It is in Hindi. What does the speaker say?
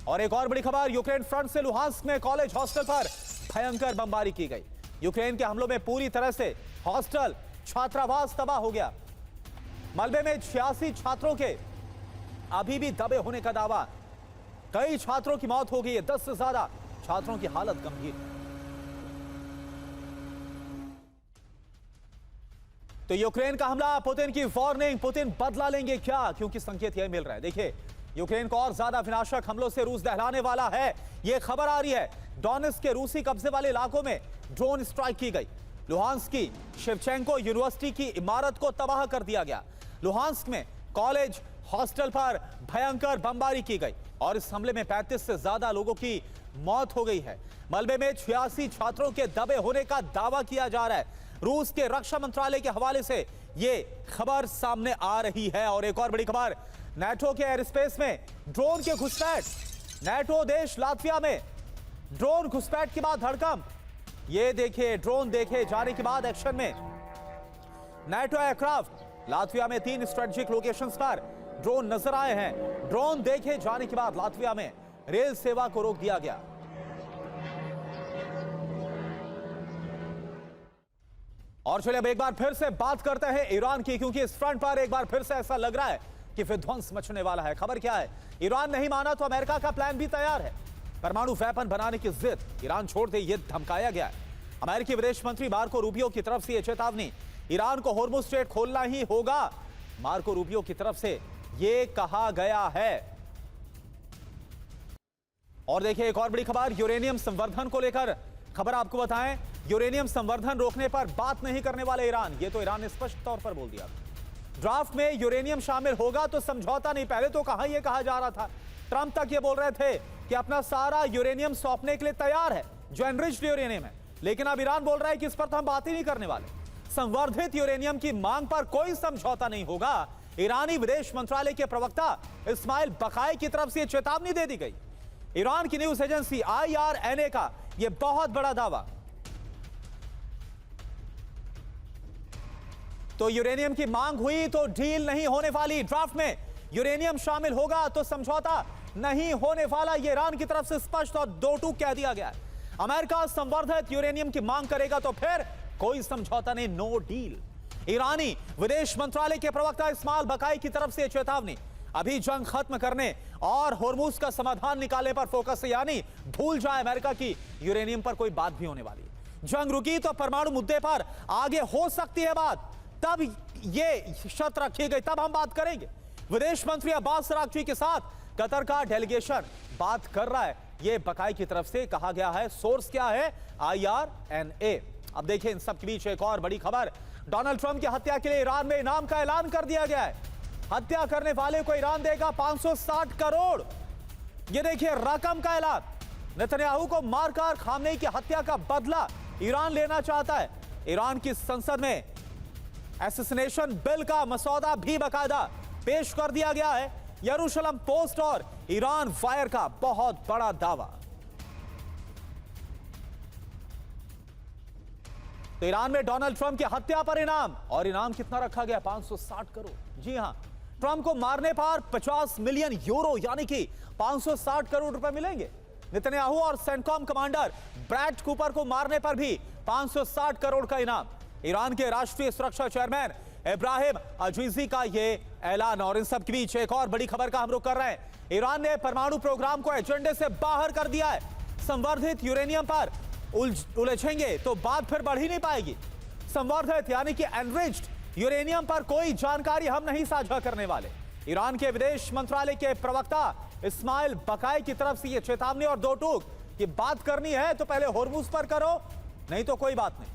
और एक और बड़ी खबर, यूक्रेन फ्रंट से लुहांस्क में कॉलेज हॉस्टल पर भयंकर बमबारी की गई। यूक्रेन के हमलों में पूरी तरह से हॉस्टल छात्रावास तबाह हो गया। मलबे में 86 छात्रों के अभी भी दबे होने का दावा। कई छात्रों की मौत हो गई है, 10 से ज्यादा छात्रों की हालत गंभीर। तो यूक्रेन का हमला, पुतिन की वार्निंग, पुतिन बदला लेंगे क्या? क्योंकि संकेत यह मिल रहा है, देखिए यूक्रेन को और ज्यादा विनाशक हमलों से रूस दहलाने वाला है। यह खबर आ रही है, डोनेट्स्क के रूसी कब्जे वाले इलाकों में ड्रोन स्ट्राइक की गई। लुहांस्क की शेवचेंको यूनिवर्सिटी की इमारत को तबाह कर दिया गया। लुहांस्क में कॉलेज हॉस्टल पर भयंकर बमबारी की गई और इस हमले में 35 से ज्यादा लोगों की मौत हो गई है। मलबे में 86 छात्रों के दबे होने का दावा किया जा रहा है। रूस के रक्षा मंत्रालय के हवाले से यह खबर सामने आ रही है। और एक और बड़ी खबर, नाटो के एयर स्पेस में ड्रोन के घुसपैठ। नाटो देश लातविया में ड्रोन घुसपैठ के बाद धड़कम। ये देखिए, ड्रोन देखे जाने के बाद एक्शन में नाटो एयरक्राफ्ट। लातविया में 3 स्ट्रेटेजिक लोकेशंस पर ड्रोन नजर आए हैं। ड्रोन देखे जाने के बाद लातविया में रेल सेवा को रोक दिया गया। और चलिए अब एक बार फिर से बात करते हैं ईरान की, क्योंकि इस फ्रंट पर एक बार फिर से ऐसा लग रहा है कि विध्वंस मचने वाला है। खबर क्या है, ईरान नहीं माना तो अमेरिका का प्लान भी तैयार है। परमाणु वेपन बनाने की जिद, ईरान छोड़ दे, ये धमकाया गया है। अमेरिकी विदेश मंत्री मार्को रूबियो की तरफ से यह चेतावनी, ईरान को होर्मुज स्ट्रेट खोलना ही होगा। मार्को रूबियो की तरफ से यह कहा गया है। और देखिए एक और बड़ी खबर, यूरेनियम संवर्धन को लेकर खबर आपको बताएं। यूरेनियम संवर्धन रोकने पर बात नहीं करने वाले ईरान, ये तो ईरान ने स्पष्ट तौर पर बोल दिया। ड्राफ्ट में यूरेनियम शामिल होगा तो समझौता नहीं। पहले तो कहां यह कहा जा रहा था, ट्रंप तक ये बोल रहे थे कि अपना सारा यूरेनियम सौंपने के लिए तैयार है जो एनरिच्ड यूरेनियम है, लेकिन अब ईरान बोल रहा है कि इस पर तो हम बात ही नहीं करने वाले। संवर्धित यूरेनियम की मांग पर कोई समझौता नहीं होगा। ईरानी विदेश मंत्रालय के प्रवक्ता इस्माइल बकाई की तरफ से चेतावनी दे दी गई। ईरान की न्यूज एजेंसी IRNA का यह बहुत बड़ा दावा। तो यूरेनियम की मांग हुई तो डील नहीं होने वाली। ड्राफ्ट में यूरेनियम शामिल होगा तो समझौता नहीं होने वाला, यह ईरान की तरफ से स्पष्ट और दो टूक कह दिया गया है। अमेरिका संवर्धित यूरेनियम की मांग करेगा तो फिर कोई समझौता नहीं, नो डील। ईरानी विदेश मंत्रालय के प्रवक्ता इस्माइल बकाई की तरफ से चेतावनी, अभी जंग खत्म करने और होर्मुज का समाधान निकालने पर फोकस है, यानी भूल जाए अमेरिका की यूरेनियम पर कोई बात भी होने वाली। जंग रुकी तो परमाणु मुद्दे पर आगे हो सकती है बात, तब ये शर्त रखी गई, तब हम बात करेंगे। विदेश मंत्री अब्बास अराक्ची के साथ कतर का डेलीगेशन बात कर रहा है, यह बकाई की तरफ से कहा गया है। सोर्स क्या है, IRNA। अब देखिए इन सब के बीच एक और बड़ी खबर, डोनाल्ड ट्रंप की हत्या के लिए ईरान में इनाम का ऐलान कर दिया गया है। हत्या करने वाले को ईरान देगा 560 करोड़। यह देखिए रकम का ऐलान। नेतन्याहू को मारकर खामनेई की हत्या का बदला ईरान लेना चाहता है। ईरान की संसद में एसेसिनेशन बिल का मसौदा भी बाकायदा पेश कर दिया गया है। यरूशलेम पोस्ट और ईरान फायर का बहुत बड़ा दावा। तो ईरान में डोनाल्ड ट्रंप की हत्या पर इनाम, और इनाम कितना रखा गया, 560 करोड़। जी हां, ट्रंप को मारने पर 50 मिलियन यूरो यानी कि 560 करोड़ रुपए मिलेंगे। नेतन्याहू और सेंटकॉम कमांडर ब्रैड कूपर को मारने पर भी 560 करोड़ का इनाम। ईरान के राष्ट्रीय सुरक्षा चेयरमैन इब्राहिम अजीजी का यह ऐलान। और इन सब के बीच एक और बड़ी खबर का हम रुख कर रहे हैं, ईरान ने परमाणु प्रोग्राम को एजेंडे से बाहर कर दिया है। संवर्धित यूरेनियम पर उलझेंगे तो बात फिर बढ़ ही नहीं पाएगी। संवर्धित यानी कि एनरिच्ड यूरेनियम पर कोई जानकारी हम नहीं साझा करने वाले। ईरान के विदेश मंत्रालय के प्रवक्ता इस्माइल बकाई की तरफ से यह चेतावनी और दो टूक कि बात करनी है तो पहले होर्मुज पर करो, नहीं तो कोई बात नहीं।